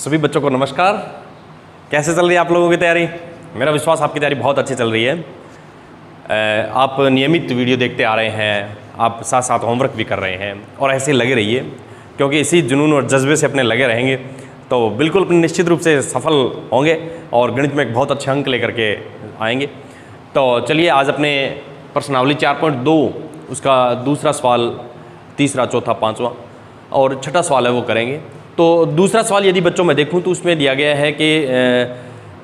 सभी बच्चों को नमस्कार। कैसे चल रही है आप लोगों की तैयारी? मेरा विश्वास आपकी तैयारी बहुत अच्छी चल रही है। आप नियमित वीडियो देखते आ रहे हैं, आप साथ साथ होमवर्क भी कर रहे हैं और ऐसे लगे रहिए, क्योंकि इसी जुनून और जज्बे से अपने लगे रहेंगे तो बिल्कुल अपने निश्चित रूप से सफल होंगे और गणित में एक बहुत अच्छे अंक लेकर के आएंगे। तो चलिए आज अपने प्रश्नावली 4.2 उसका दूसरा सवाल, तीसरा, चौथा, पाँचवा और छठा सवाल है वो करेंगे। तो दूसरा सवाल यदि बच्चों में देखूं तो उसमें दिया गया है कि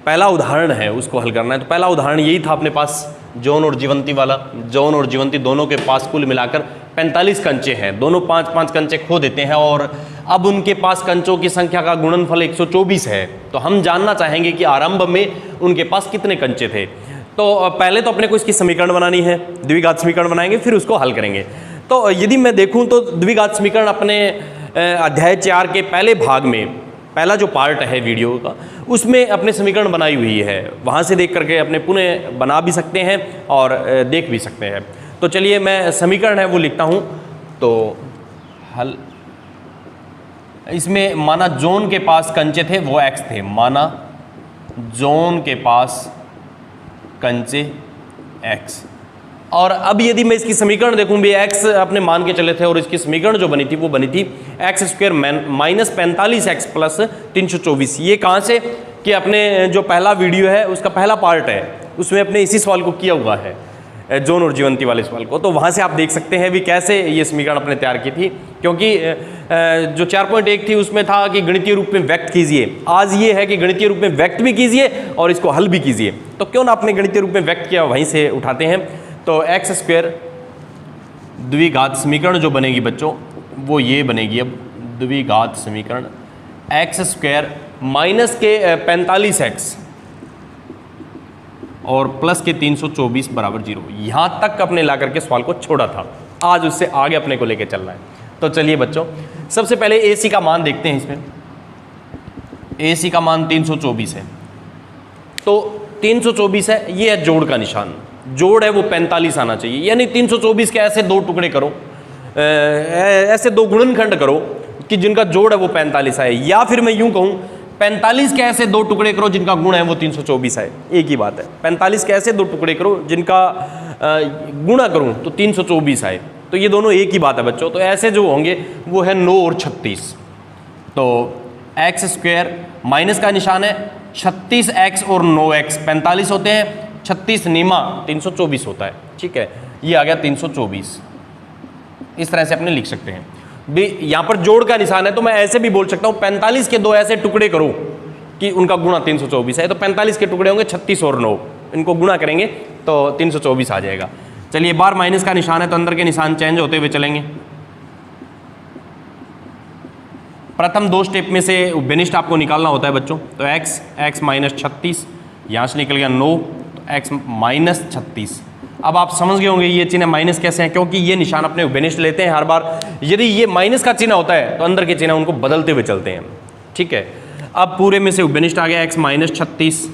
पहला उदाहरण है उसको हल करना है। तो पहला उदाहरण यही था अपने पास, जॉन और जीवंती वाला। जॉन और जीवंती दोनों के पास कुल मिलाकर 45 कंचे हैं, दोनों 5-5 कंचे खो देते हैं और अब उनके पास कंचों की संख्या का गुणनफल 124 है। तो हम जानना चाहेंगे कि आरंभ में उनके पास कितने कंचे थे। तो पहले तो अपने को इसकी समीकरण बनानी है, द्विघात समीकरण बनाएंगे, फिर उसको हल करेंगे। तो यदि मैं देखूं तो द्विघात समीकरण अपने अध्याय 4 के पहले भाग में, पहला जो पार्ट है वीडियो का, उसमें अपने समीकरण बनाई हुई है। वहाँ से देख करके अपने पुनः बना भी सकते हैं और देख भी सकते हैं। तो चलिए मैं समीकरण है वो लिखता हूँ। तो हल, इसमें माना जॉन के पास कंचे थे वो x थे, माना जॉन के पास कंचे x। और अब यदि मैं इसकी समीकरण देखूं भी, x अपने मान के चले थे और इसकी समीकरण जो बनी थी वो बनी थी x² माइनस 45x प्लस 324। ये कहाँ से कि अपने जो पहला वीडियो है उसका पहला पार्ट है, उसमें अपने इसी सवाल को किया हुआ है, जॉन और जीवंती वाले सवाल को। तो वहाँ से आप देख सकते हैं भी कैसे ये समीकरण अपने तैयार की थी, क्योंकि जो 4.1 थी उसमें था कि गणितीय रूप में व्यक्त कीजिए। आज ये है कि गणितीय रूप में व्यक्त भी कीजिए और इसको हल भी कीजिए। तो क्यों ना आपने गणितीय रूप में व्यक्त किया, वहीं से उठाते हैं। तो x² द्विघात समीकरण जो बनेगी बच्चों वो ये बनेगी। अब द्विघात समीकरण x² माइनस के 45x और प्लस के 324 बराबर 0। यहाँ तक अपने ला करके सवाल को छोड़ा था, आज उससे आगे अपने को लेके चलना है। तो चलिए बच्चों, सबसे पहले AC का मान देखते हैं। इसमें AC का मान 324 है। तो 324 है, ये है जोड़ का निशान। जोड़ है वो 45 आना चाहिए, यानी 324 के ऐसे दो टुकड़े करो, ऐसे दो गुणनखंड करो कि जिनका जोड़ है वो 45 आए। या फिर मैं यूं कहूं 45 के ऐसे दो टुकड़े करो जिनका गुण है वो 324 आए। एक ही बात है, 45 के ऐसे दो टुकड़े करो जिनका गुणा करूं तो 324 आए। तो ये दोनों एक ही बात है बच्चों। तो ऐसे जो होंगे वो है 9 और 36। तो x² माइनस का निशान है, 36x और 9x 45 होते हैं, 36 नीमा 324 होता है। ठीक है, ये आ गया 324। इस तरह से अपने लिख सकते हैं भी। यहाँ पर जोड़ का निशान है तो मैं ऐसे भी बोल सकता हूँ 45 के दो ऐसे टुकड़े करो कि उनका गुणा 324 है। तो 45 के टुकड़े होंगे 36 और 9, इनको गुणा करेंगे तो 324 आ जाएगा। चलिए, बार माइनस का निशान है तो अंदर के निशान चेंज होते हुए चलेंगे। प्रथम दो स्टेप में से बेनिस्ट आपको निकालना होता है बच्चों। तो x माइनस 36, यहाँ से निकल गया 9, x माइनस 36। अब आप समझ गए होंगे ये चिन्ह माइनस कैसे है, क्योंकि ये निशान अपने बेनिस्ट लेते हैं हर बार। यदि ये माइनस का चिन्ह होता है तो अंदर के चिन्ह उनको बदलते हुए चलते हैं। ठीक है, अब पूरे में से बेनिस्ट आ गया x माइनस 36,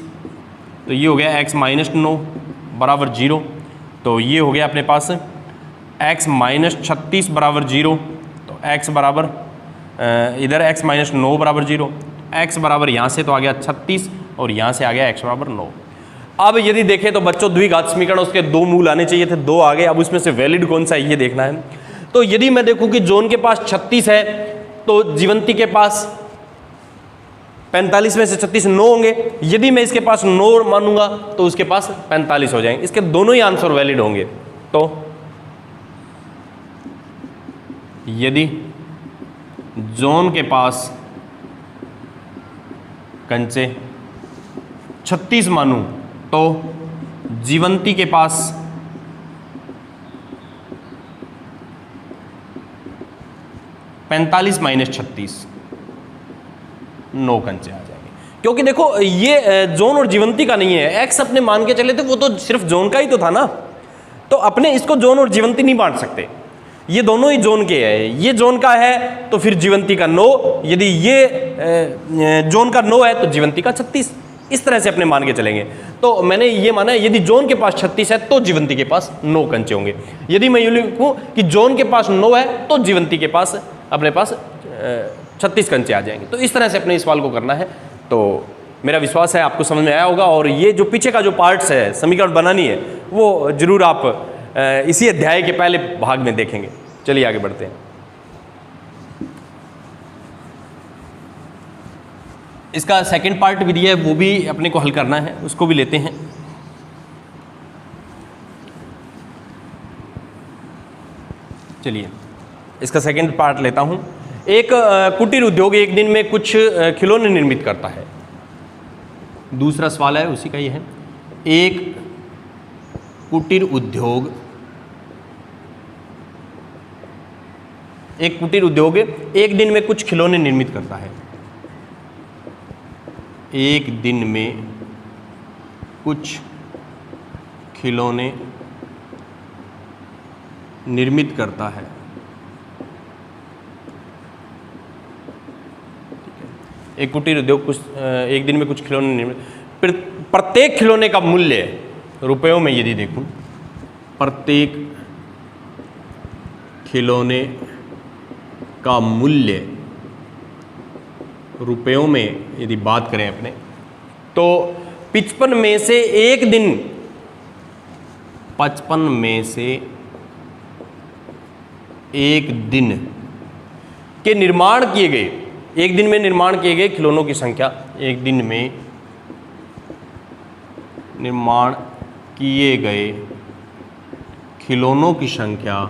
तो ये हो गया x माइनस 9 बराबर 0। तो ये हो गया अपने पास x माइनस 36 बराबर 0। तो x बराबर इधर x माइनस 9 बराबर 0, x बराबर यहाँ से तो आ गया 36 और यहाँ से आ गया x बराबर 9। अब यदि देखें तो बच्चों द्विघात समीकरण उसके दो मूल आने चाहिए थे, 2 आ गए। अब उसमें से वैलिड कौन सा है ये देखना है। तो यदि मैं देखूं कि जॉन के पास 36 है तो जीवंती के पास 45 में से 36 9 होंगे। यदि मैं इसके पास 9 मानूंगा तो उसके पास 45 हो जाएंगे। इसके दोनों ही आंसर वैलिड होंगे। तो यदि जॉन के पास कंचे 36 मानूं तो जीवंती के पास 45 माइनस 36 9 कंचे आ जाएंगे। क्योंकि देखो ये जॉन और जीवंती का नहीं है, x अपने मान के चले थे वो तो सिर्फ जॉन का ही तो था ना। तो अपने इसको जॉन और जीवंती नहीं बांट सकते, ये दोनों ही जॉन के हैं। ये जॉन का है तो फिर जीवंती का 9, यदि ये जॉन का 9 है तो जीवंती का 36। इस तरह से अपने मान के चलेंगे। तो मैंने ये माना है यदि जॉन के पास 36 है तो जीवंती के पास 9 कंचे होंगे। यदि मैं यूं लिखूं कि जॉन के पास 9 है तो जीवंती के पास अपने पास 36 कंचे आ जाएंगे। तो इस तरह से अपने इस सवाल को करना है। तो मेरा विश्वास है आपको समझ में आया होगा, और ये जो पीछे का जो पार्ट्स है समीकरण बनानी है वो जरूर आप इसी अध्याय के पहले भाग में देखेंगे। चलिए आगे बढ़ते हैं। इसका सेकंड पार्ट भी दिया है, वो भी अपने को हल करना है, उसको भी लेते हैं। चलिए इसका सेकंड पार्ट लेता हूं। एक कुटीर उद्योग एक दिन में कुछ खिलौने निर्मित करता है। दूसरा सवाल है उसी का ये है, एक कुटीर उद्योग एक दिन में कुछ खिलौने निर्मित करता है। एक दिन में कुछ खिलौने निर्मित करता है। एक कुटीर उद्योग कुछ एक दिन में कुछ खिलौने निर्मित, प्रत्येक खिलौने का मूल्य रुपयों में यदि देखूं, प्रत्येक खिलौने का मूल्य रुपयों में यदि बात करें अपने, तो 55 में से एक दिन 55 में से एक दिन के निर्माण किए गए, एक दिन में निर्माण किए गए खिलौनों की संख्या, एक दिन में निर्माण किए गए खिलौनों की संख्या,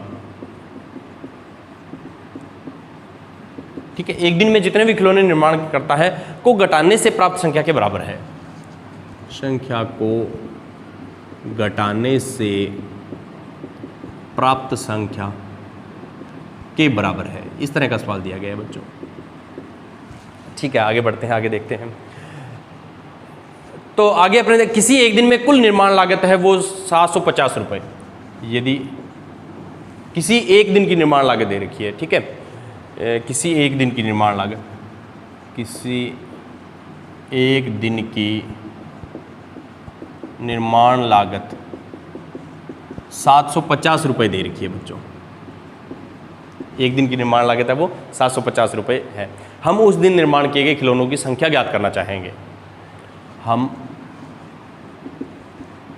ठीक है, एक दिन में जितने भी खिलौने निर्माण करता है को घटाने से प्राप्त संख्या के बराबर है। संख्या को घटाने से प्राप्त संख्या के बराबर है। इस तरह का सवाल दिया गया है बच्चों। ठीक है, आगे बढ़ते हैं, आगे देखते हैं। तो आगे अपने किसी एक दिन में कुल निर्माण लागत है वो 750 रुपये। यदि किसी एक दिन की निर्माण लागत दे रखी है, ठीक है, किसी एक दिन की निर्माण लागत, किसी एक दिन की निर्माण लागत 750 रुपये दे रखी है बच्चों। एक दिन की निर्माण लागत है वो 750 रुपये है। हम उस दिन निर्माण किए गए खिलौनों की संख्या ज्ञात करना चाहेंगे। हम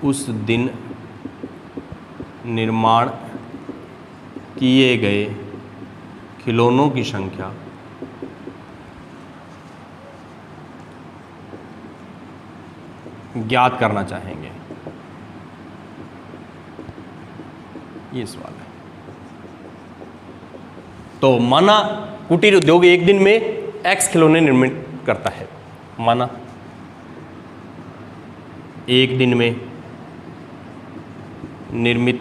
उस दिन निर्माण किए गए खिलौनों की संख्या ज्ञात करना चाहेंगे। ये सवाल है। तो माना कुटीर उद्योग एक दिन में एक्स खिलौने निर्मित करता है। माना एक दिन में निर्मित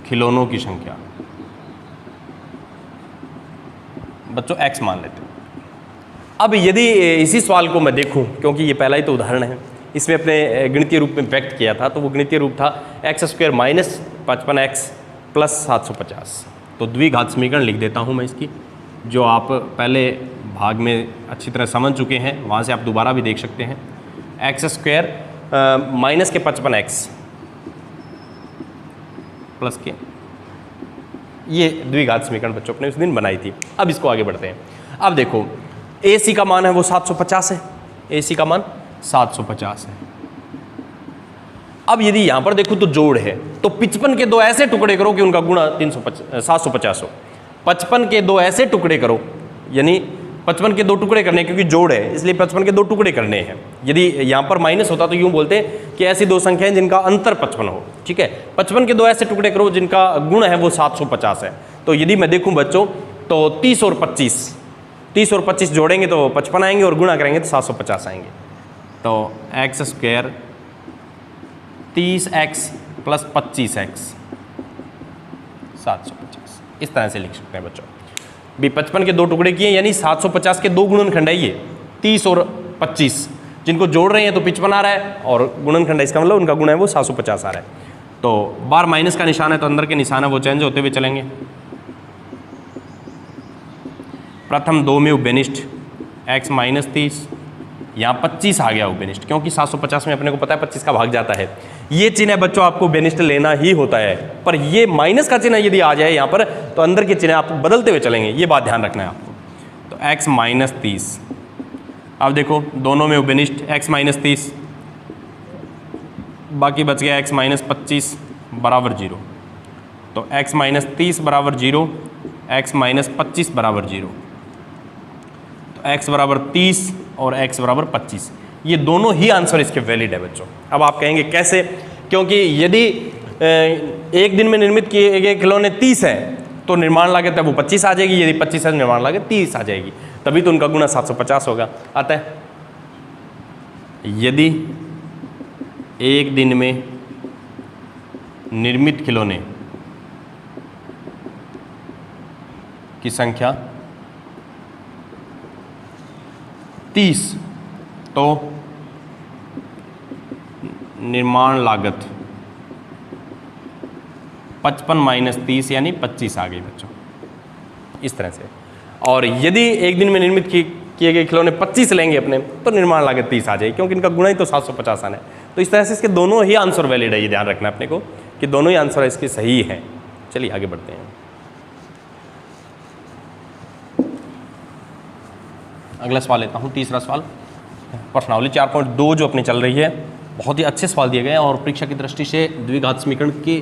खिलौनों की संख्या बच्चों एक्स मान लेते हैं। अब यदि इसी सवाल को मैं देखूं, क्योंकि ये पहला ही तो उदाहरण है, इसमें अपने गणितीय रूप में व्यक्त किया था, तो वो गणितीय रूप था x² माइनस 55x प्लस 750। तो द्विघात समीकरण लिख देता हूं मैं इसकी, जो आप पहले भाग में अच्छी तरह समझ चुके हैं, वहाँ से आप दोबारा भी देख सकते हैं। x² माइनस के 55x प्लस के, ये द्विघात समीकरण बच्चों अपने उस दिन बनाई थी। अब इसको आगे बढ़ते हैं। अब देखो AC का मान है वो 750 है, AC का मान 750 है। अब यदि यहां पर देखो तो जोड़ है, तो 55 के दो ऐसे टुकड़े करो कि उनका गुणा 750 हो। 55 के दो ऐसे टुकड़े करो, यानी 55 के दो टुकड़े करने, क्योंकि जोड़ है इसलिए 55 के दो टुकड़े करने हैं। यदि यहाँ पर माइनस होता तो यूँ बोलते हैं कि ऐसी दो संख्याएं जिनका अंतर 55 हो, ठीक है। 55 के दो ऐसे टुकड़े करो जिनका गुण है वो 750 है। तो यदि मैं देखूँ बच्चों, तो 30 और 25 जोड़ेंगे तो 55 आएंगे और गुणा करेंगे तो 750 आएंगे। तो x² 30x प्लस 25x 750, इस तरह से लिख सकते हैं बच्चों। भी 55 के दो टुकड़े किए, यानी 750 के दो गुणनखंड है ये 30 और 25, जिनको जोड़ रहे हैं तो 55 आ रहा है, और गुणनखंड है इसका मतलब उनका गुण है वो 750 आ रहा है। तो बार माइनस का निशान है तो अंदर के निशान है वो चेंज होते हुए चलेंगे। प्रथम दो में उभयनिष्ठ x माइनस 30, यहाँ 25 आ गया उभयनिष्ठ, क्योंकि 750 में अपने को पता है 25 का भाग जाता है। ये चिन्ह बच्चों आपको बेनिस्ट लेना ही होता है, पर ये माइनस का चिन्ह यदि आ जाए यहाँ पर तो अंदर के चिन्ह आप बदलते हुए चलेंगे, ये बात ध्यान रखना है आपको। तो x माइनस 30, अब देखो दोनों में बेनिस्ट x माइनस 30, बाकी बच गया x माइनस 25 बराबर 0। तो x माइनस 30 बराबर 0, x माइनस 25 बराबर 0। तो x बराबर 30 और x बराबर 25, ये दोनों ही आंसर इसके वैलिड है बच्चों। अब आप कहेंगे कैसे, क्योंकि यदि एक दिन में निर्मित किए गए खिलौने 30 है तो निर्माण लागत है वो 25 आ जाएगी, यदि 25 है निर्माण लागत 30 आ जाएगी, तभी तो उनका गुना 750 होगा। आता है यदि एक दिन में निर्मित खिलौने की संख्या 30 तो निर्माण लागत 55 माइनस 30 यानी 25 आ गई बच्चों, इस तरह से। और यदि एक दिन में निर्मित किए गए खिलौने 25 लेंगे अपने तो निर्माण लागत 30 आ जाएगी, क्योंकि इनका गुणा ही तो 750 आना है। तो इस तरह से इसके दोनों ही आंसर वैलिड है, ये ध्यान रखना अपने को कि दोनों ही आंसर इसके सही हैं। चलिए आगे बढ़ते हैं। अगला सवाल लेता हूँ, तीसरा सवाल प्रश्नावली 4.2 जो अपनी चल रही है, बहुत ही अच्छे सवाल दिए गए हैं और परीक्षा की दृष्टि से द्विघात समीकरण के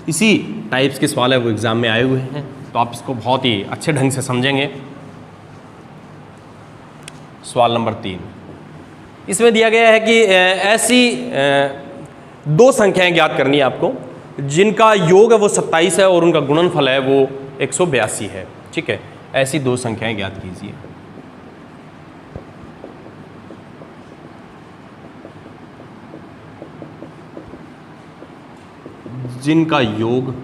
इसी टाइप्स के सवाल है वो एग्जाम में आए हुए हैं, तो आप इसको बहुत ही अच्छे ढंग से समझेंगे। सवाल नंबर 3, इसमें दिया गया है कि ऐसी दो संख्याएं ज्ञात करनी है आपको जिनका योग है वो 27 है और उनका गुणनफल है वो 182 है। ठीक है, ऐसी दो संख्याएं ज्ञात कीजिए। जिनका योग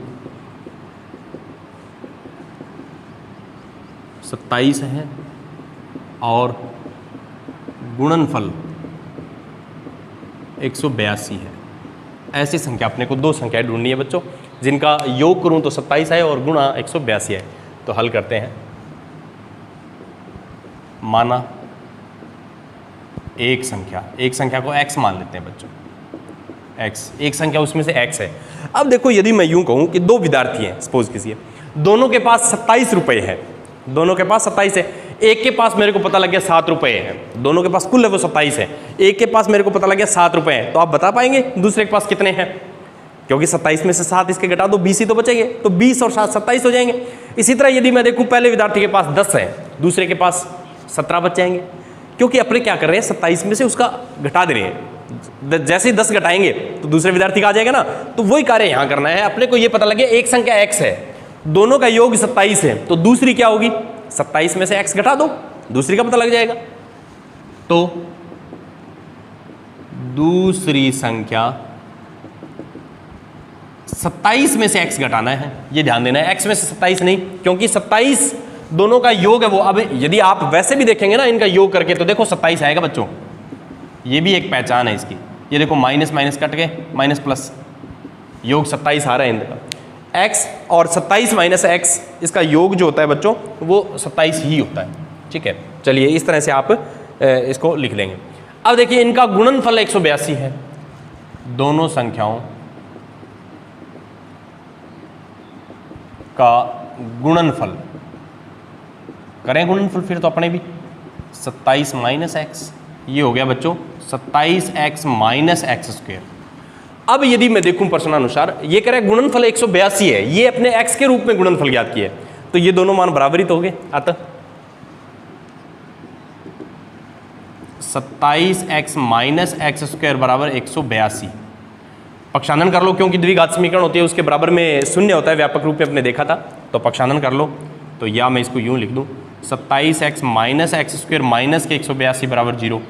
27 है और गुणनफल 182 है। ऐसी संख्या अपने को दो संख्याएं ढूंढनी है बच्चों, जिनका योग करूं तो 27 है और गुणा 182 है। तो हल करते हैं। माना एक संख्या को x मान लेते हैं बच्चों, x एक संख्या उसमें से x है। अब देखो यदि मैं यूं कहूं कि दो विद्यार्थी हैं, सपोज कीजिए दोनों के पास 27 रुपए है, दोनों के पास 27 है, एक के पास मेरे को पता लग गया 7 रुपए हैं, दोनों के पास कुल है वो 27 है, एक के पास मेरे को पता लग गया 7 रुपए हैं, तो आप बता पाएंगे दूसरे के पास कितने हैं? क्योंकि 27 में से 7 इसके घटा दो 20 ही तो बचेंगे, तो 20 और 7 27 हो जाएंगे। इसी तरह यदि मैं देखूं पहले विद्यार्थी के पास 10 है, दूसरे के पास 17 बच जाएंगे, क्योंकि अपने क्या कर रहे हैं 27 में से उसका घटा दे रहे हैं। जैसे ही 10 घटाएंगे तो दूसरे विद्यार्थी का आ जाएगा ना, तो वही कार्य यहां करना है। अपने को यह पता लगे एक संख्या x है, दोनों का योग 27 है, तो दूसरी क्या होगी? 27 में से x घटा दो, दूसरी का पता लग जाएगा। तो दूसरी संख्या 27 में से x घटाना है, ये ध्यान देना है, x में से 27 नहीं, क्योंकि 27 दोनों का योग है वो। अब यदि आप वैसे भी देखेंगे ना इनका योग करके, तो देखो 27 आएगा बच्चों, ये भी एक पहचान है इसकी। ये देखो माइनस माइनस कट के माइनस प्लस, योग 27 आ रहा है इनका। x और 27 माइनस x, इसका योग जो होता है बच्चों वो 27 ही होता है। ठीक है, चलिए इस तरह से आप इसको लिख लेंगे। अब देखिए इनका गुणनफल 182 है, दोनों संख्याओं का गुणनफल करें, गुणनफल फिर तो अपने भी 27 माइनस एक्स, ये हो गया बच्चों 27x माइनस एक्स स्क्वायर। अब यदि मैं देखूं प्रश्नानुसार ये कह रहा है गुणनफल 182 है, ये अपने x के रूप में गुणनफल ज्ञात किया है, तो ये दोनों मान बराबर ही तो हो गए। अतः 27x माइनस एक्स स्क्वायर बराबर 182। पक्षानन कर लो, क्योंकि द्विघात समीकरण होती है उसके बराबर में शून्य होता है, व्यापक रूप में अपने देखा था, तो पक्षानन कर लो। तो या मैं इसको यूं लिख दूं 27x minus x square minus के 182 बराबर 0।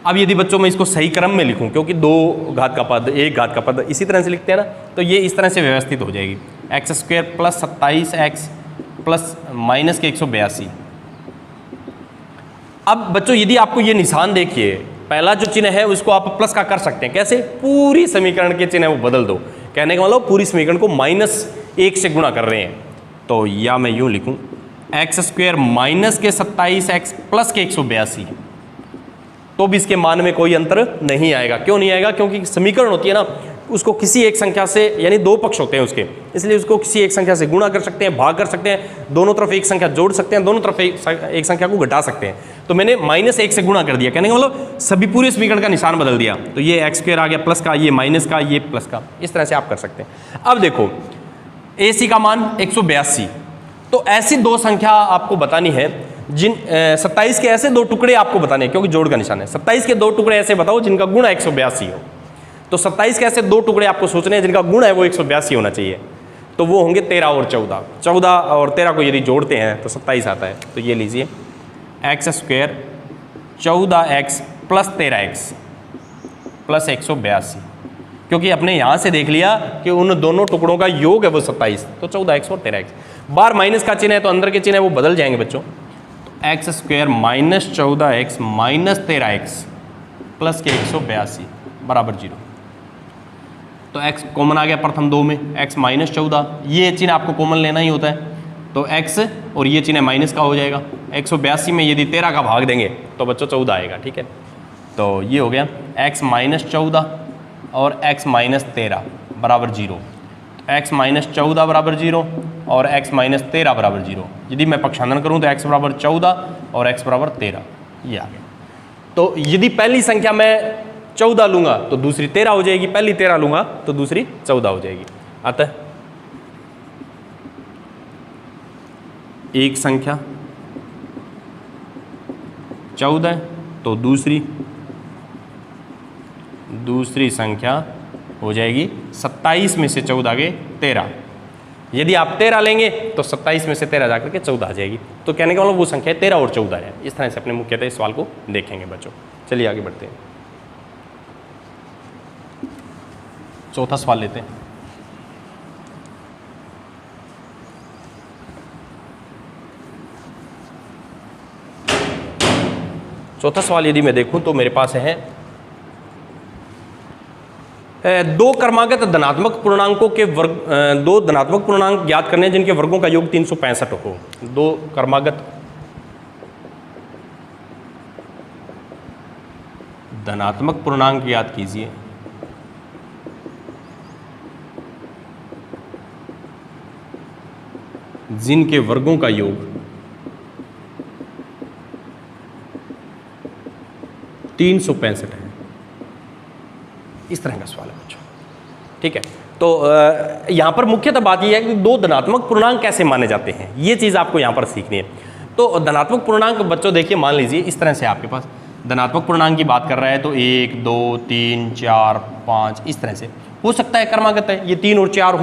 अब यदि बच्चों मैं इसको सही क्रम में लिखूं, क्योंकि दो घात का पद एक घात का पद इसी तरह से लिखते हैं ना, तो ये इस तरह से व्यवस्थित हो जाएगी, x square plus 27x plus minus के 182। अब बच्चों यदि आपको ये निशान देखिए, पहला जो चिन्ह है उसको आप प्लस का कर सकते हैं। कैसे? पूरी समीकरण के चिन्ह वो बदल दो, कहने का मतलब पूरी समीकरण को -1 से गुणा कर रहे हैं। तो या मैं यूं लिखूं एक्स स्क्वायर माइनस के 27x प्लस के 182, तो भी इसके मान में कोई अंतर नहीं आएगा। क्यों नहीं आएगा? क्योंकि समीकरण होती है ना, उसको किसी एक संख्या से, यानी दो पक्ष होते हैं उसके, इसलिए उसको किसी एक संख्या से गुणा कर सकते हैं, भाग कर सकते हैं, दोनों तरफ एक संख्या जोड़ सकते हैं, दोनों तरफ एक संख्या को घटा सकते हैं। तो मैंने -1 से गुणा कर दिया, कहने का मतलब सभी पूरे समीकरण का निशान बदल दिया। तो ये x² आ गया प्लस का, ये माइनस का, ये प्लस का, इस तरह से आप कर सकते हैं। अब देखो AC का मान 182, तो ऐसी दो संख्या आपको बतानी है जिन 27 के ऐसे दो टुकड़े आपको बताने हैं, क्योंकि जोड़ का निशान है। 27 के दो टुकड़े ऐसे बताओ जिनका गुण 182 हो। तो 27 के ऐसे दो टुकड़े आपको सोचने हैं जिनका गुण है वो 182 होना चाहिए। तो वो होंगे 13 और 14। 14 और 13 को यदि जोड़ते हैं तो 27 आता है। तो ये लीजिए x² 14x plus 13x plus 182, क्योंकि अपने यहाँ से देख लिया कि उन दोनों टुकड़ों का योग है वो 27, तो 14x और 13x। बार माइनस का चिन्ह है तो अंदर के चिन्ह है वो बदल जाएंगे बच्चों। x² - 14x - 13x प्लस के 182 बराबर 0। तो x कॉमन आ गया प्रथम दो में, x - 14, ये चिन्ह आपको कॉमन लेना ही होता है, तो x और ये चिन्ह माइनस का हो जाएगा। 182 में यदि 13 का भाग देंगे तो बच्चों 14 आएगा, ठीक है। तो ये हो गया x - 14 और x - 13 बराबर 0। x - 14 बराबर 0 और x - 13 बराबर 0। यदि मैं पक्षांतरण करूं तो x बराबर 14 और x बराबर 13, ये आ गया। तो यदि पहली संख्या मैं 14 लूंगा तो दूसरी 13 हो जाएगी, पहली 13 लूंगा तो दूसरी 14 हो जाएगी। अतः एक संख्या 14 तो दूसरी संख्या हो जाएगी 27 में से 14 गए 13। यदि आप 13 लेंगे तो 27 में से 13 जाकर के 14 आ जाएगी। तो कहने का मतलब वो संख्या 13 और 14 है। इस तरह से अपने मुख्यतः इस सवाल को देखेंगे बच्चों। चलिए आगे बढ़ते हैं, चौथा सवाल लेते हैं। चौथा सवाल यदि मैं देखूं तो मेरे पास है दो क्रमागत धनात्मक पूर्णांकों के वर्ग, दो धनात्मक पूर्णांक ज्ञात करने जिनके वर्गों का योग 365 हो। दो क्रमागत धनात्मक पूर्णांक ज्ञात कीजिए जिनके वर्गों का योग 365 है। इस तरह का सवाल है बच्चों, ठीक है। तो यहाँ पर मुख्यतः बात यह है कि दो धनात्मक पूर्णांक कैसे माने जाते हैं, ये चीज़ आपको यहाँ पर सीखनी है। तो धनात्मक पूर्णांक बच्चों देखिए, मान लीजिए इस तरह से आपके पास धनात्मक पूर्णांक की बात कर रहा है तो 1, 2, 3, 4, 5 इस तरह से हो सकता है क्रमागत है, ये 3 और 4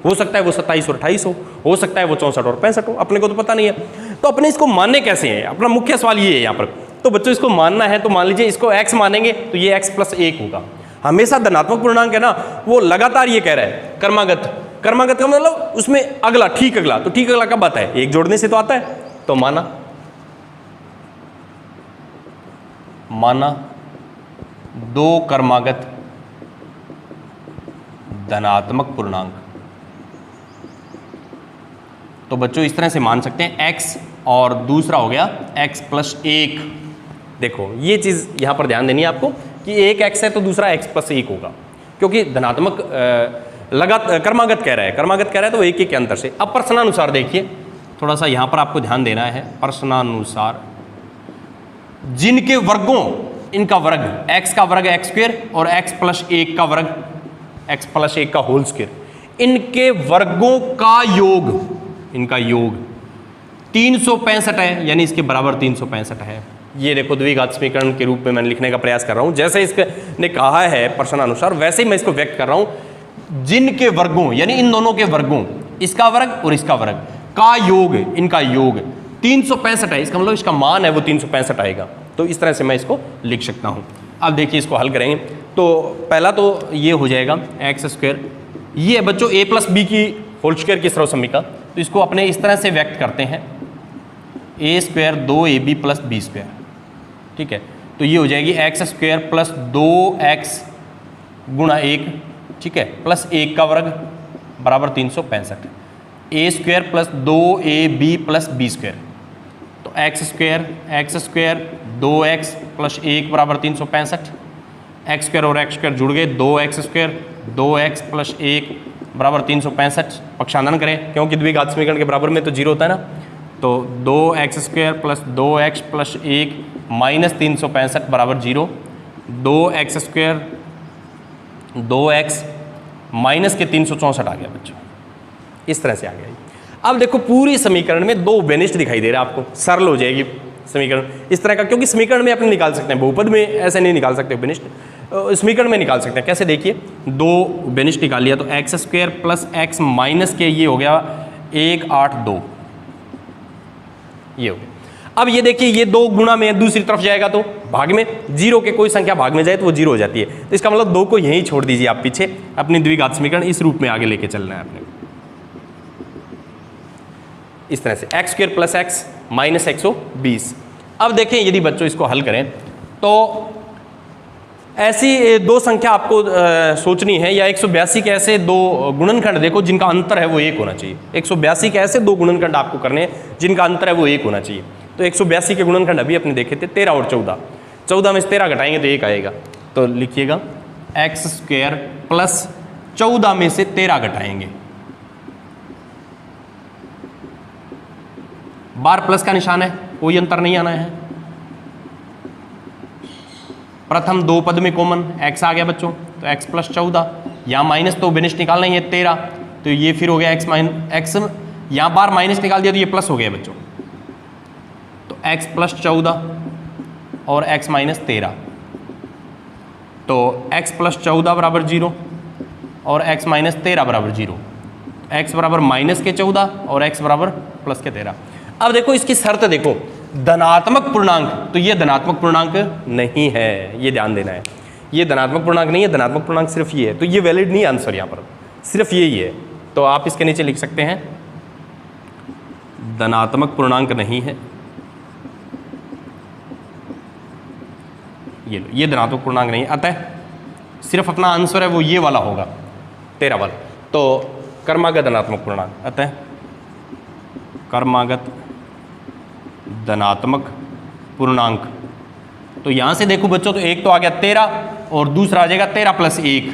हो सकता है वो 27 और 28 हो सकता है वो 64 और 65 हो, अपने को तो पता नहीं है। तो अपने इसको मानने कैसे हैं, अपना मुख्य सवाल ये है यहाँ पर। तो बच्चों इसको मानना है तो मान लीजिए इसको x मानेंगे तो ये x + 1 होगा। हमेशा धनात्मक पूर्णांक है ना, वो लगातार ये कह रहा है कर्मागत का मतलब उसमें अगला ठीक अगला, तो ठीक अगला कब आता है, एक जोड़ने से तो आता है। तो माना दो कर्मागत धनात्मक पूर्णांक। तो बच्चों इस तरह से मान सकते हैं x और दूसरा हो गया x + 1। देखो ये चीज यहां पर ध्यान देनी है आपको कि एक x है तो दूसरा x + 1 होगा, क्योंकि धनात्मक कर्मागत कह रहा है तो एक के अंतर से। अब प्रश्नानुसार देखिए, थोड़ा सा यहां पर आपको ध्यान देना है। प्रश्नानुसार जिनके वर्गों, इनका वर्ग x का वर्ग x² और x + 1 का वर्ग x + 1 का होल स्क्वायर, इनके वर्गों का योग, इनका योग 365 है, यानी इसके बराबर 365 है। ये देखो द्विघात समीकरण के रूप में मैं लिखने का प्रयास कर रहा हूं, जैसे इसने कहा है प्रश्नानुसार वैसे ही मैं इसको व्यक्त कर रहा हूं। जिनके वर्गों यानी इन दोनों के वर्गों, इसका वर्ग और इसका वर्ग का योग, इनका योग 365 है, इसका मतलब इसका मान है वो 365 आएगा। तो इस तरह से मैं इसको लिख सकता हूं। अब देखिए इसको हल करेंगे तो पहला तो ये हो जाएगा x², ये बच्चों a + b की होल स्क्वायर की सर्वसम्मिका, तो इसको अपने इस तरह से व्यक्त करते हैं a² 2ab + b², ठीक है। तो ये हो जाएगी x² + 2x × 1, ठीक है, प्लस 1 का वर्ग बराबर 365, a² + 2ab + b²। तो x² 2x + 1 बराबर 365, x² और x² जुड़ गए 2x² 2x प्लस 1 बराबर 365, पक्षांतरण करें क्योंकि द्विघात समीकरण के बराबर में तो 0 होता है ना, तो 2x² plus 2x plus 1 minus 365 बराबर 0, 2x² 2x माइनस के 364 आ गया बच्चों, इस तरह से आ गया। अब देखो पूरी समीकरण में दो बेनिस्ट दिखाई दे रहा है आपको, सरल हो जाएगी समीकरण इस तरह का, क्योंकि समीकरण में अपने निकाल सकते हैं, बहुपद में ऐसे नहीं निकाल सकते बेनिस्ट, समीकरण में निकाल सकते हैं। कैसे देखिए, दो बेनिस्ट निकाल लिया तो x² प्लस x माइनस के ये हो गया 1 8 2, ये हो गया। अब ये देखिए ये 2 गुणा में दूसरी तरफ जाएगा तो भाग में, 0 के कोई संख्या भाग में जाए तो वो 0 हो जाती है, तो इसका मतलब 2 को यहीं छोड़ दीजिए आप पीछे, अपनी द्विघात समीकरण इस रूप में आगे लेके चलना है आपने, इस तरह से x² प्लस x माइनस 120। अब देखें यदि बच्चों इसको हल करें तो ऐसी दो संख्या आपको सोचनी है, या 182 के ऐसे दो गुणनखंड देखो जिनका अंतर है वो 1 होना चाहिए। 182 के ऐसे दो गुणनखंड आपको करने हैं जिनका अंतर है वो 1 होना चाहिए। तो 182 के गुणनखंड अभी अपने देखे थे 13 और 14, 14 में से 13 घटाएंगे तो 1 आएगा, तो लिखिएगा x² प्लस 14 में से 13 घटाएंगे, बार प्लस का निशान है, कोई अंतर नहीं आना है। प्रथम दो पद में कॉमन x आ गया बच्चों, तो x प्लस 14, यहाँ माइनस तो बेनिस्ट निकालना ही है 13, तो ये फिर हो गया x, यहाँ बार माइनस निकाल दिया तो ये प्लस हो गया बच्चों, तो x प्लस 14 और x माइनस 13, तो x प्लस 14 बराबर 0 और x माइनस 13 बराबर 0, x बराबर माइनस के 14 और x बराबर प्लस के 13। अब देखो इसकी शर्त देखो, धनात्मक पूर्णांक, तो ये धनात्मक पूर्णांक नहीं है, ये ध्यान देना है, ये धनात्मक पूर्णांक नहीं है, धनात्मक पूर्णांक सिर्फ ये है, तो ये वैलिड नहीं आंसर यहाँ पर, सिर्फ यही है। तो आप इसके नीचे लिख सकते हैं धनात्मक पूर्णांक नहीं है, ये लो, ये धनात्मक पूर्णांक नहीं है, अतः सिर्फ अपना आंसर है वो ये वाला होगा 13 वाला, तो क्रमागत धनात्मक पूर्णांक, अतः क्रमागत धनात्मक पूर्णांक। तो यहां से देखो बच्चों, तो एक तो आ गया 13 और दूसरा आ जाएगा 13 प्लस 1,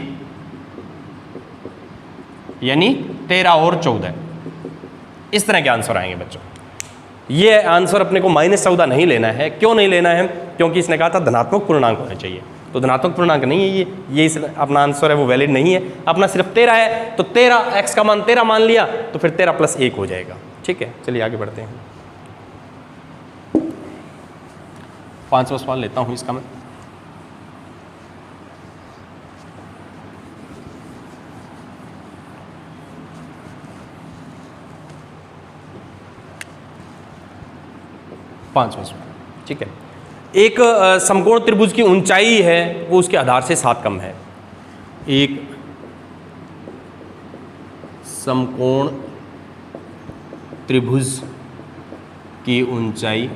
यानी 13 और 14, इस तरह के आंसर आएंगे बच्चों। ये आंसर अपने को -14 नहीं लेना है, क्यों नहीं लेना है, क्योंकि इसने कहा था धनात्मक पूर्णांक होना चाहिए, तो धनात्मक पूर्णांक नहीं है ये अपना आंसर है वो वैलिड नहीं है, अपना सिर्फ 13 है, तो 13 x का मान 13 मान लिया तो फिर 13 प्लस 1 हो जाएगा। ठीक है, चलिए आगे बढ़ते हैं। 5वां सवाल लेता हूं इसका मैं। पांचवा सवाल, ठीक है। एक समकोण त्रिभुज की ऊंचाई है वो उसके आधार से 7 कम है। एक समकोण त्रिभुज की ऊंचाई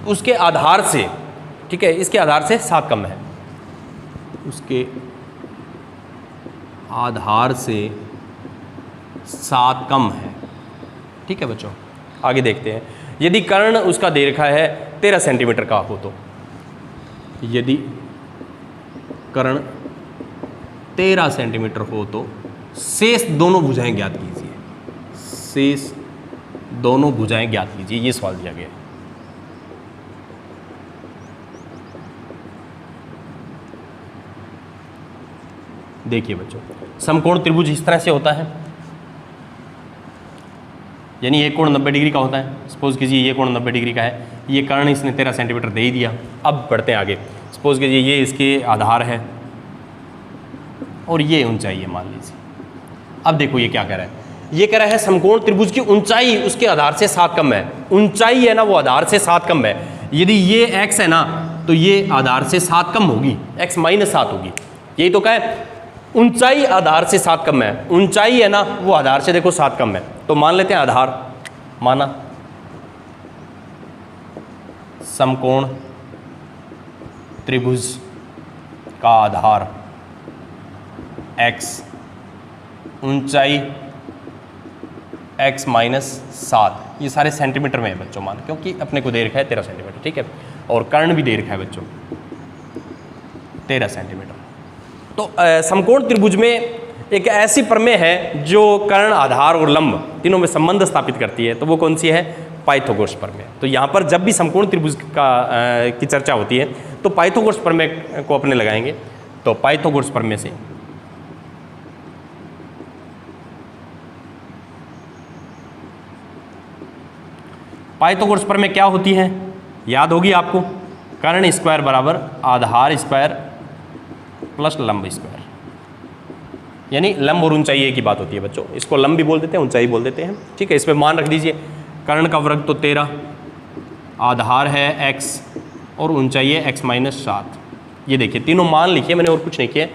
उसके आधार से, ठीक है, इसके आधार से 7 कम है, उसके आधार से 7 कम है। ठीक है बच्चों, आगे देखते हैं। यदि कर्ण उसका दे रखा है 13 सेंटीमीटर का हो तो, यदि कर्ण 13 सेंटीमीटर हो तो शेष दोनों भुजाएं ज्ञात कीजिए, शेष दोनों भुजाएं ज्ञात कीजिए, ये सवाल दिया गया है। देखिए बच्चों, समकोण त्रिभुज इस तरह से होता है, यानी एक कोण 90 डिग्री का होता है। सपोज कीजिए ये कोण 90 डिग्री का है, ये कर्ण इसने 13 सेंटीमीटर दे ही दिया। अब बढ़ते हैं आगे। सपोज कीजिए ये इसके आधार है और ये ऊंचाई है मान लीजिए। अब देखो ये क्या कह रहा है, ये कह रहा है समकोण त्रिभुज की ऊंचाई उसके आधार से 7 कम है। ऊंचाई है ना वो आधार से 7 कम है। यदि ये x है ना तो ये आधार से 7 कम होगी, x माइनस 7 होगी। यही तो कहे ऊंचाई आधार से 7 कम है, ऊंचाई है ना वो आधार से देखो 7 कम है। तो मान लेते हैं आधार माना समकोण त्रिभुज का आधार x, ऊंचाई x माइनस 7, ये सारे सेंटीमीटर में है बच्चों मान, क्योंकि अपने को दे रखा है 13 सेंटीमीटर। ठीक है, और कर्ण भी दे रखा है बच्चों 13 सेंटीमीटर। तो समकोण त्रिभुज में एक ऐसी प्रमेय है जो कर्ण, आधार और लंब तीनों में संबंध स्थापित करती है, तो वो कौन सी है? पाइथागोरस प्रमेय। तो यहाँ पर जब भी समकोण त्रिभुज की चर्चा होती है तो पाइथागोरस प्रमेय को अपने लगाएंगे। तो पाइथागोरस प्रमेय से पाइथागोरस प्रमेय क्या होती है? याद होगी आपको, कर्ण स्क्वायर बराबर आधार स्क्वायर प्लस लंब स्क्वायर, यानी लंब और ऊंचाई एक ही बात होती है बच्चों। इसको लंब भी बोल देते हैं, ऊंचाई बोल देते हैं, ठीक है। इसमें मान रख दीजिए, कर्ण का वर्ग तो 13, आधार है x और ऊंचाई है x माइनस 7। ये देखिए तीनों मान लिखिए, मैंने और कुछ नहीं किया।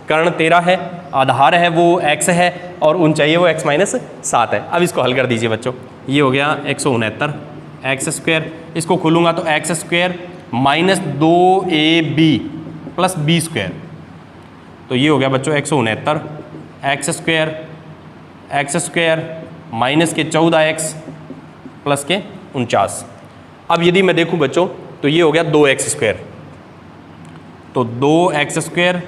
कर्ण 13 है, आधार है वो x है और ऊंचाई है वो x माइनस 7 है। अब इसको हल कर दीजिए बच्चों, ये हो गया 169 एक्स स्क्वायर, इसको खोलूँगा तो x square minus 2ab plus b square, तो ये हो गया बच्चों 169 एक्स स्क्वायर माइनस के 14x प्लस के 49। अब यदि मैं देखूं बच्चों तो ये हो गया 2x स्क्वायर, तो 2x स्क्वायर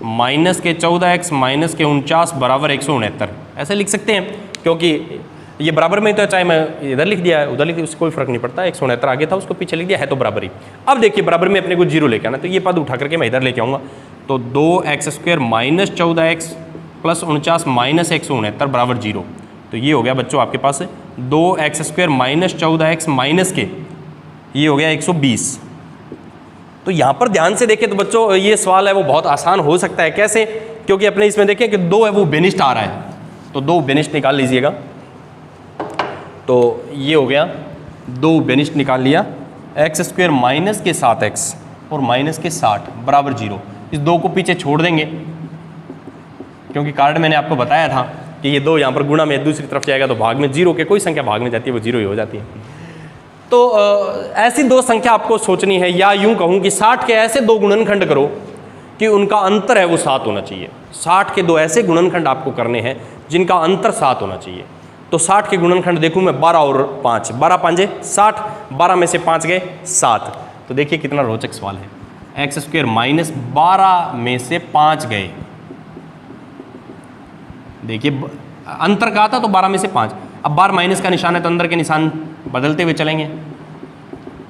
माइनस के 14x माइनस के 49 बराबर 169 ऐसे लिख सकते हैं, क्योंकि ये बराबर में तो चाहे मैं इधर लिख दिया है उधर लिख दिया उससे कोई फर्क नहीं पड़ता। 169 आगे था उसको पीछे लिख दिया, है तो बराबर ही। अब देखिए बराबर में अपने को 0 लेके आना, तो ये पद उठा करके मैं इधर लेके आऊँगा, तो 2x square minus 14x plus 49 minus 169 बराबर 0। तो ये हो गया बच्चों आपके पास 2x square minus 14x minus के, ये हो गया 120। तो यहाँ पर ध्यान से देखें तो बच्चों ये सवाल है वो बहुत आसान हो सकता है। कैसे? क्योंकि अपने इसमें देखें कि 2 है वो बेनिस्ट आ रहा है, तो 2 बेनिस्ट निकाल लीजिएगा। तो ये हो गया 2 बेनिस्ट निकाल लिया, एक्स स्क्वायर माइनस के 7x और माइनस के 60 बराबर 0। इस 2 को पीछे छोड़ देंगे, क्योंकि कार्ड मैंने आपको बताया था कि ये 2 यहाँ पर गुणा में दूसरी तरफ जाएगा तो भाग में 0 के कोई संख्या भाग में जाती है वो 0 ही हो जाती है। तो ऐसी 2 संख्या आपको सोचनी है, या यूं कहूं कि 60 के ऐसे 2 गुणनखंड करो कि उनका अंतर है वो 7 होना चाहिए। 60 के 2 ऐसे गुणनखंड आपको करने हैं जिनका अंतर 7 होना चाहिए। तो 60 के गुणनखंड देखूं मैं 12 और 5, 12 5 60, 12 में से 5 गए 7। तो देखिए कितना रोचक सवाल है, एक्स स्क्वायर माइनस 12 में से 5 गए, देखिए अंतर कहा था तो 12 में से 5। अब बार माइनस का निशान है तो अंदर के निशान बदलते हुए चलेंगे।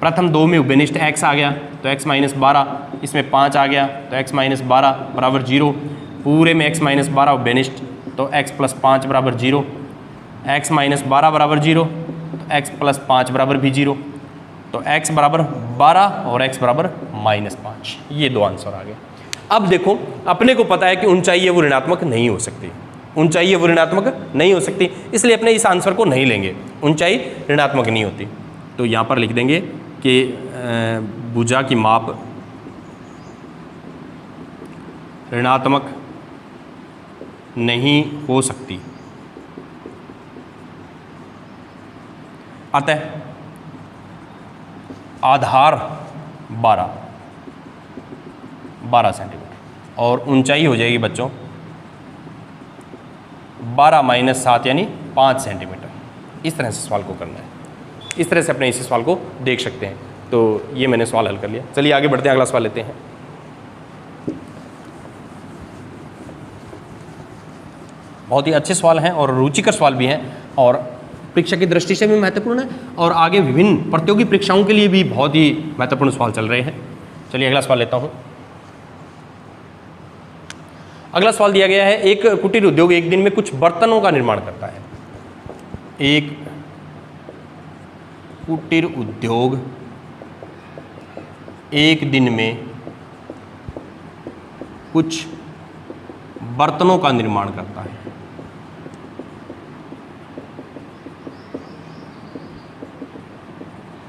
प्रथम 2 में उभयनिष्ठ x आ गया तो x माइनस 12, इसमें 5 आ गया तो x माइनस 12 बराबर 0, पूरे में x माइनस 12 उभयनिष्ठ तो x प्लस 5 बराबर 0, x माइनस 12 बराबर 0 तो x प्लस 5 बराबर भी 0, तो x बराबर 12 और x बराबर माइनस 5। ये 2 आंसर आ गए। अब देखो अपने को पता है कि ऊंचाई है वो ऋणात्मक नहीं हो सकती, ऊंचाई है वो ऋणात्मक नहीं हो सकती, इसलिए अपने इस आंसर को नहीं लेंगे, ऊंचाई ऋणात्मक नहीं होती। तो यहाँ पर लिख देंगे कि भुजा की माप ऋणात्मक नहीं हो सकती, अतः आधार 12 सेंटीमीटर और ऊंचाई हो जाएगी बच्चों 12 माइनस 7 यानी 5 सेंटीमीटर। इस तरह से सवाल को करना है, इस तरह से अपने इस सवाल को देख सकते हैं। तो ये मैंने सवाल हल कर लिया। चलिए आगे बढ़ते हैं, अगला सवाल लेते हैं। बहुत ही अच्छे सवाल हैं और रुचिकर सवाल भी हैं और परीक्षा की दृष्टि से भी महत्वपूर्ण है और आगे विभिन्न प्रतियोगी परीक्षाओं के लिए भी बहुत ही महत्वपूर्ण सवाल चल रहे हैं। चलिए अगला सवाल लेता हूँ। अगला सवाल दिया गया है, एक कुटीर उद्योग एक दिन में कुछ बर्तनों का निर्माण करता है। एक कुटीर उद्योग एक दिन में कुछ बर्तनों का निर्माण करता है।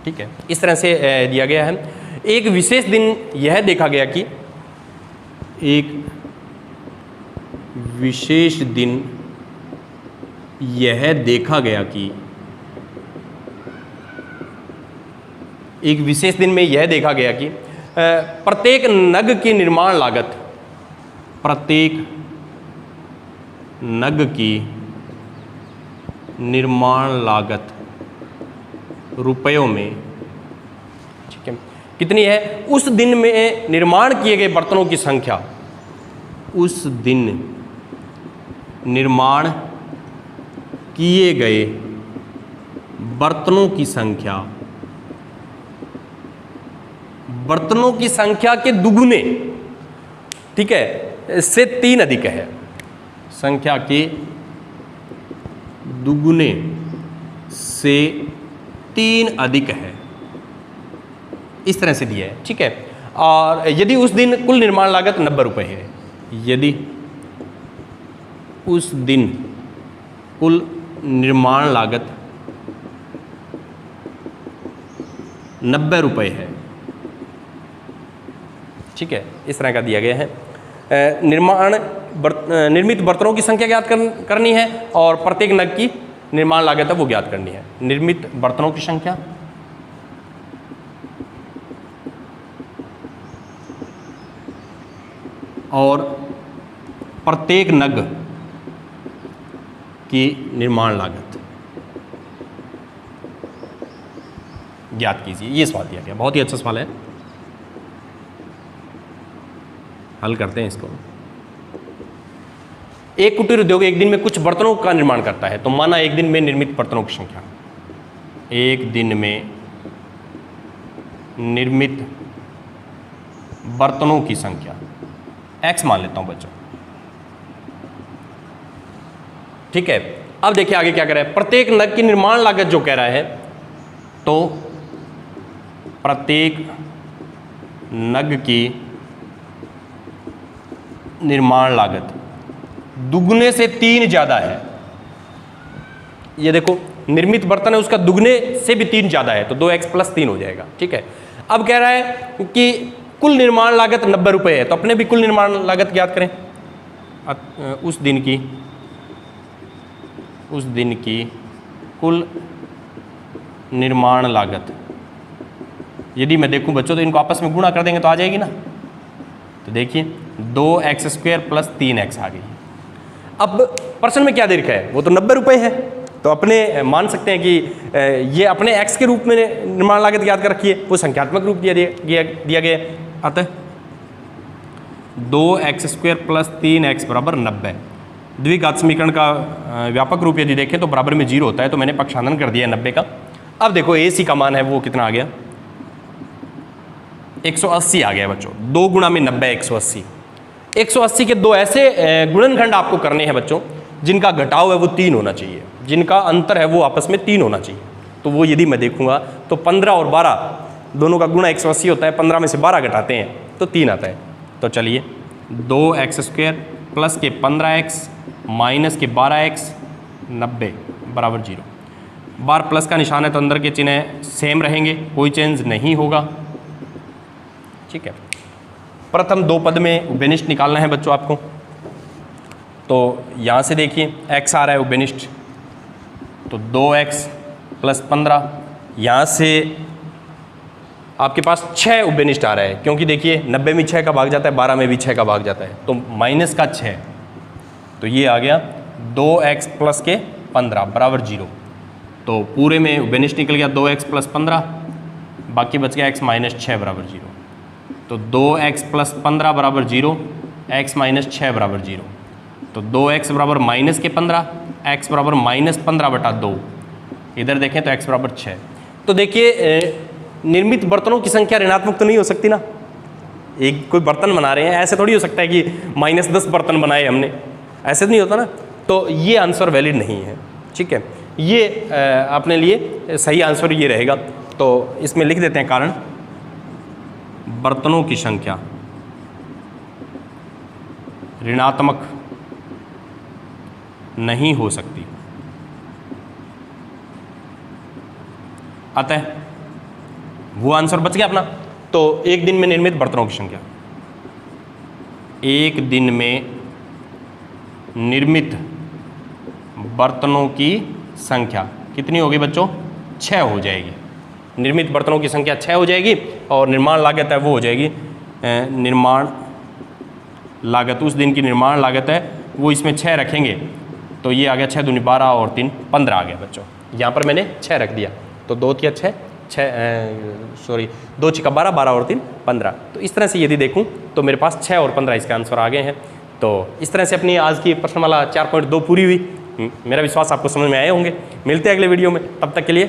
ठीक है, इस तरह से दिया गया है। एक विशेष दिन यह देखा गया कि एक विशेष दिन यह देखा गया कि एक विशेष दिन में यह देखा गया कि प्रत्येक नग की निर्माण लागत, प्रत्येक नग की निर्माण लागत रुपयों में, ठीक है, कितनी है? उस दिन में निर्माण किए गए बर्तनों की संख्या उस दिन निर्माण किए गए बर्तनों की संख्या के दुगुने, ठीक है, से 3 अधिक है। संख्या के दुगुने से 3 अधिक है, इस तरह से दिया है, ठीक है। और यदि उस दिन कुल निर्माण लागत 90 रुपये है, यदि उस दिन कुल निर्माण लागत 90 रुपये है, ठीक है, इस तरह का दिया गया है। निर्मित बर्तनों की संख्या ज्ञात करनी है और प्रत्येक नग की निर्माण लागत है वो ज्ञात करनी है। निर्मित बर्तनों की संख्या और प्रत्येक नग की निर्माण लागत ज्ञात कीजिए। ये सवाल दिया गया, बहुत ही अच्छा सवाल है, हल करते हैं इसको। एक कुटीर उद्योग एक दिन में कुछ बर्तनों का निर्माण करता है, तो माना एक दिन में निर्मित बर्तनों की संख्या, एक दिन में निर्मित बर्तनों की संख्या x मान लेता हूं बच्चों, ठीक है। अब देखिए आगे क्या कह रहा है, प्रत्येक नग की निर्माण लागत जो कह रहा है, तो प्रत्येक नग की निर्माण लागत दुगने से 3 ज्यादा है। ये देखो निर्मित बर्तन है, उसका दुगने से भी 3 ज्यादा है, तो 2x + 3 हो जाएगा, ठीक है। अब कह रहा है कि कुल निर्माण लागत 90 रुपये है, तो अपने भी कुल निर्माण लागत ज्ञात करें। उस दिन की कुल निर्माण लागत, यदि मैं देखूं बच्चों तो इनको आपस में गुणा कर देंगे तो आ जाएगी ना। तो देखिए 2x² + 3x आ गई। अब प्रश्न में क्या दे रखा है, वो तो 90 रुपये है, तो अपने मान सकते हैं कि ये अपने x के रूप में निर्माण लागत ज्ञात कर रखी है, वो संख्यात्मक रूप दिया गया। अतः 2x² + 3x = 90। द्विघात समीकरण का व्यापक रूप यदि देखें तो बराबर में 0 होता है, तो मैंने पक्षांतरण कर दिया 90 का। अब देखो AC का मान है वो कितना आ गया, 180 आ गया बच्चों। 2 × 90 180। 180 के 2 ऐसे गुणनखंड आपको करने हैं बच्चों जिनका घटाव है वो 3 होना चाहिए, जिनका अंतर है वो आपस में 3 होना चाहिए। तो वो यदि मैं देखूंगा तो 15 और 12 दोनों का गुणा 180 होता है, 15 में से 12 घटाते हैं तो 3 आता है। तो चलिए 2x² + के 15x - के 12x 90 = 0। बार प्लस का निशान है तो अंदर के चिन्ह सेम रहेंगे, कोई चेंज नहीं होगा, ठीक है। प्रथम 2 पद में उभयनिष्ठ निकालना है बच्चों आपको, तो यहाँ से देखिए x आ रहा है उभयनिष्ठ, तो 2x + 15, यहाँ से आपके पास 6 उभयनिष्ठ आ रहा है, क्योंकि देखिए 90 में 6 का भाग जाता है, 12 में भी 6 का भाग जाता है, तो -6, तो ये आ गया 2x + के 15 = 0। तो पूरे में उभयनिष्ठ निकल गया 2x + 15, बाकी बच गया x - 6 = 0। तो 2x + 15 = 0, x - 6 = 0। तो 2x = के 15, x = -15/2। इधर देखें तो x = 6। तो देखिए निर्मित बर्तनों की संख्या ऋणात्मक तो नहीं हो सकती ना। एक कोई बर्तन बना रहे हैं, ऐसे थोड़ी हो सकता है कि -10 बर्तन बनाए हमने, ऐसे नहीं होता ना। तो ये आंसर वैलिड नहीं है, ठीक है। ये अपने लिए सही आंसर ये रहेगा। तो इसमें लिख देते हैं कारण, बर्तनों की संख्या ऋणात्मक नहीं हो सकती, अतः वो आंसर बच गया अपना। तो एक दिन में निर्मित बर्तनों की संख्या, एक दिन में निर्मित बर्तनों की संख्या कितनी होगी बच्चों, 6 हो जाएगी। निर्मित बर्तनों की संख्या 6 हो जाएगी और निर्माण लागत है वो हो जाएगी, निर्माण लागत, उस दिन की निर्माण लागत है वो इसमें 6 रखेंगे, तो ये आ गया 6 दूनी 12 और 3 15 आ गया बच्चों। यहाँ पर मैंने 6 रख दिया, तो 2 × 6 2 × 12 12 और 3 15। तो इस तरह से यदि देखूँ तो मेरे पास 6 और 15 इसके आंसर आ गए हैं। तो इस तरह से अपनी आज की प्रश्नमाला 4.2 पूरी हुई। मेरा विश्वास आपको समझ में आए होंगे। मिलते हैं अगले वीडियो में, तब तक के लिए